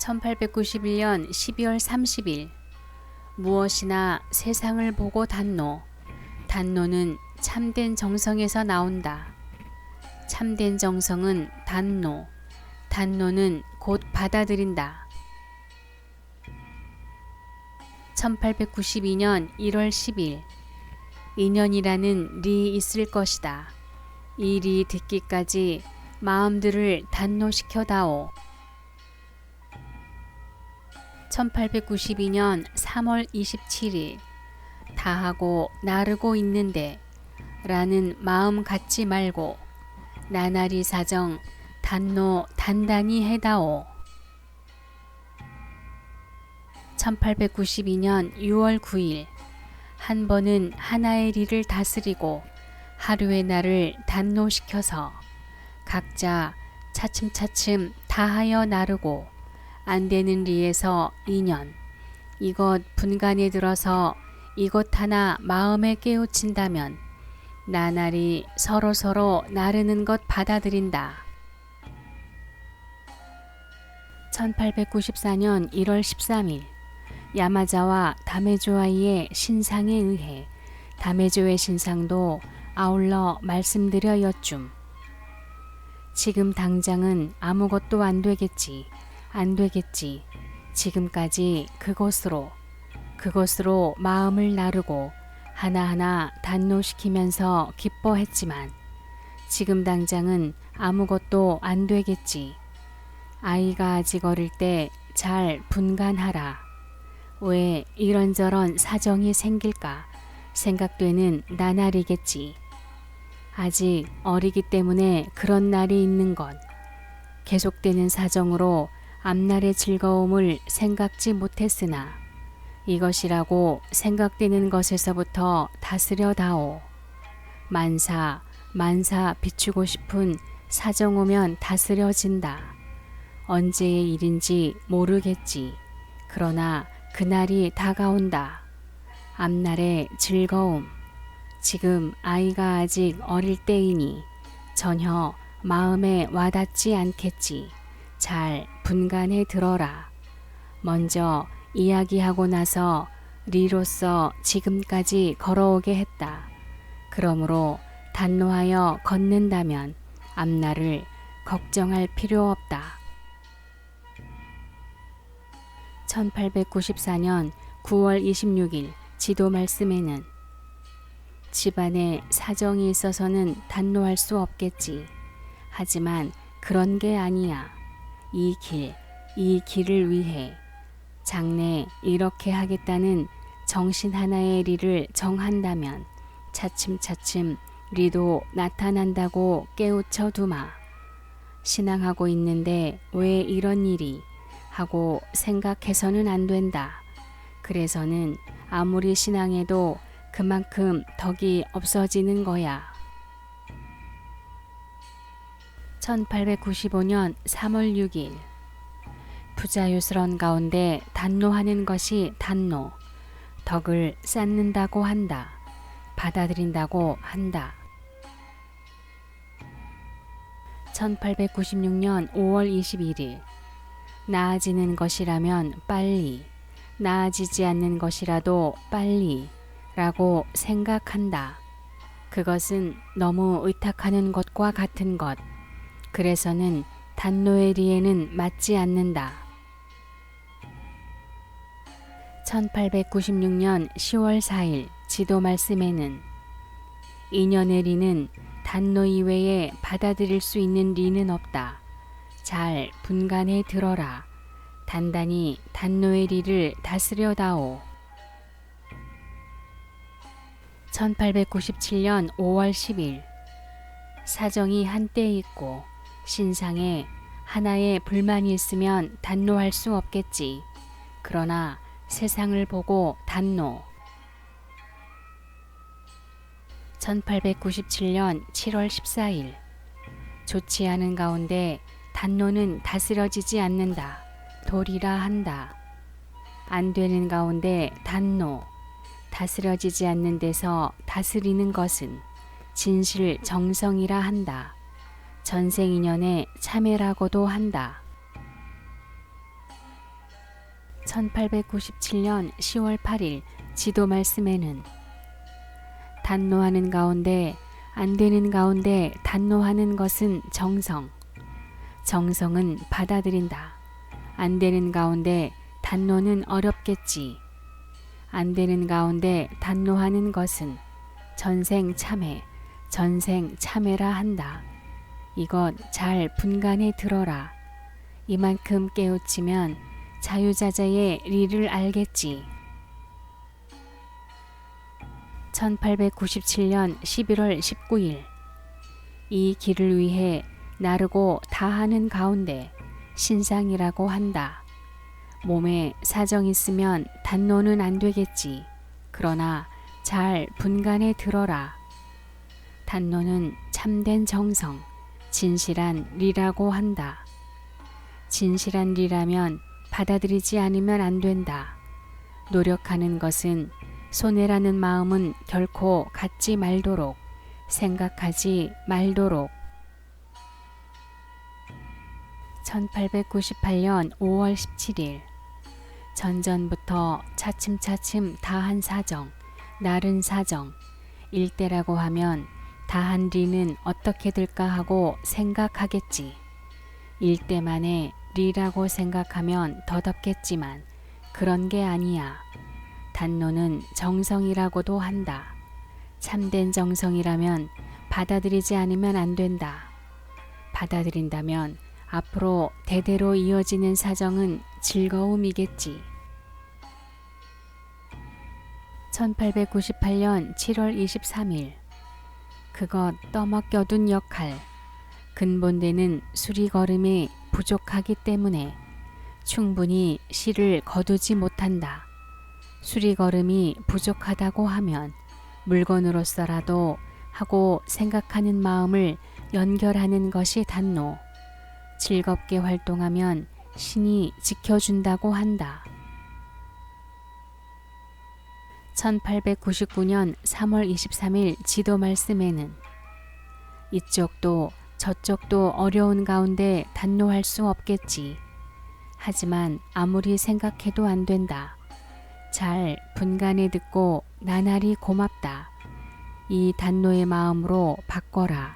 1891년 12월 30일 무엇이나 세상을 보고 단노. 단노는 참된 정성에서 나온다. 참된 정성은 단노. 단노는 곧 받아들인다. 1892년 1월 10일 인연이라는 리 있을 것이다. 이 리 듣기까지 마음들을 단노시켜다오. 1892년 3월 27일 다하고 나르고 있는데 라는 마음 갖지 말고 나날이 사정 단노 단단히 해다오. 1892년 6월 9일 한 번은 하나의 리를 다스리고 하루의 날을 단노시켜서 각자 차츰차츰 다하여 나르고 안 되는 리에서 2년 이것 분간에 들어서 이것 하나 마음에 깨우친다면 나날이 서로서로 나르는 것 받아들인다. 1894년 1월 13일 야마자와 다메조아이의 신상에 의해 다메조의 신상도 아울러 말씀드려 여쭌. 지금 당장은 아무것도 안 되겠지. 안 되겠지. 지금까지 그것으로 마음을 나르고 하나하나 단노시키면서 기뻐했지만 지금 당장은 아무것도 안 되겠지. 아이가 아직 어릴 때 잘 분간하라. 왜 이런저런 사정이 생길까 생각되는 나날이겠지. 아직 어리기 때문에 그런 날이 있는 것. 계속되는 사정으로 앞날의 즐거움을 생각지 못했으나 이것이라고 생각되는 것에서부터 다스려다오. 만사 비추고 싶은 사정 오면 다스려진다. 언제의 일인지 모르겠지. 그러나 그날이 다가온다. 앞날의 즐거움. 지금 아이가 아직 어릴 때이니 전혀 마음에 와닿지 않겠지. 잘 분간해 들어라. 먼저 이야기하고 나서 리로서 지금까지 걸어오게 했다. 그러므로 단노하여 걷는다면 앞날을 걱정할 필요 없다. 1894년 9월 26일 지도 말씀에는 집안에 사정이 있어서는 단노할 수 없겠지. 하지만 그런 게 아니야. 이 길을 위해 장래 이렇게 하겠다는 정신 하나의 리를 정한다면 차츰차츰 리도 나타난다고 깨우쳐 두마. 신앙하고 있는데 왜 이런 일이 하고 생각해서는 안 된다. 그래서는 아무리 신앙해도 그만큼 덕이 없어지는 거야. 1895년 3월 6일 부자유스런 가운데 단노하는 것이 단노. 덕을 쌓는다고 한다. 받아들인다고 한다. 1896년 5월 21일 나아지는 것이라면 빨리, 나아지지 않는 것이라도 빨리 라고 생각한다. 그것은 너무 의탁하는 것과 같은 것. 그래서는 단노의 리에는 맞지 않는다. 1896년 10월 4일 지도 말씀에는 인연의 리는 단노 이외에 받아들일 수 있는 리는 없다. 잘 분간해 들어라. 단단히 단노의 리를 다스려다오. 1897년 5월 10일 사정이 한때 있고 신상에 하나의 불만이 있으면 단노할 수 없겠지. 그러나 세상을 보고 단노. 1897년 7월 14일 좋지 않은 가운데 단노는 다스려지지 않는다. 도리라 한다. 안 되는 가운데 단노. 다스려지지 않는 데서 다스리는 것은 진실 정성이라 한다. 전생인연의 참회라고도 한다. 1897년 10월 8일 지도 말씀에는 단노하는 가운데 안 되는 가운데 단노하는 것은 정성. 정성은 받아들인다. 안 되는 가운데 단노는 어렵겠지. 안 되는 가운데 단노하는 것은 전생 참회, 전생 참회라 한다. 이것 잘 분간해 들어라. 이만큼 깨우치면 자유자재의 리를 알겠지. 1897년 11월 19일 이 길을 위해 나르고 다하는 가운데 신상이라고 한다. 몸에 사정 있으면 단노는 안 되겠지. 그러나 잘 분간해 들어라. 단노는 참된 정성, 진실한 리라고 한다. 진실한 리라면 받아들이지 않으면 안 된다. 노력하는 것은 손해라는 마음은 결코 갖지 말도록, 생각하지 말도록. 1898년 5월 17일 전전부터 차츰차츰 다한 사정, 나른 사정, 일대라고 하면 다한 리는 어떻게 될까 하고 생각하겠지. 일대만에 리라고 생각하면 더덥겠지만 그런 게 아니야. 단노는 정성이라고도 한다. 참된 정성이라면 받아들이지 않으면 안 된다. 받아들인다면 앞으로 대대로 이어지는 사정은 즐거움이겠지. 1898년 7월 23일 그것 떠먹여둔 역할. 근본되는 수리걸음이 부족하기 때문에 충분히 실을 거두지 못한다. 수리걸음이 부족하다고 하면 물건으로서라도 하고 생각하는 마음을 연결하는 것이 단노. 즐겁게 활동하면 신이 지켜준다고 한다. 1899년 3월 23일 지도 말씀에는 이쪽도 저쪽도 어려운 가운데 단노할 수 없겠지. 하지만 아무리 생각해도 안 된다. 잘 분간해 듣고 나날이 고맙다. 이 단노의 마음으로 바꿔라.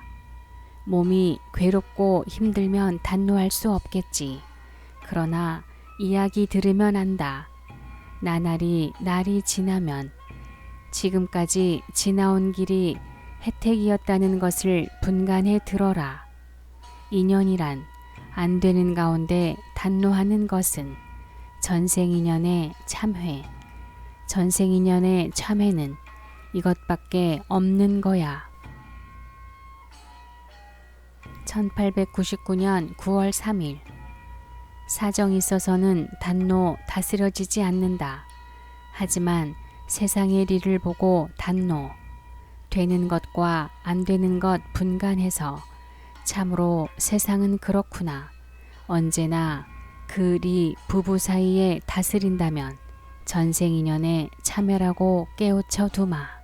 몸이 괴롭고 힘들면 단노할 수 없겠지. 그러나 이야기 들으면 안다. 나날이 날이 지나면 지금까지 지나온 길이 혜택이었다는 것을 분간해 들어라. 인연이란 안 되는 가운데 단노하는 것은 전생인연의 참회. 전생인연의 참회는 이것밖에 없는 거야. 1899년 9월 3일 사정이 있어서는 단노 다스려지지 않는다. 하지만 세상의 리를 보고 단노, 되는 것과 안 되는 것 분간해서 참으로 세상은 그렇구나. 언제나 그 리 부부 사이에 다스린다면 전생인연의 참회라고 깨우쳐 두마.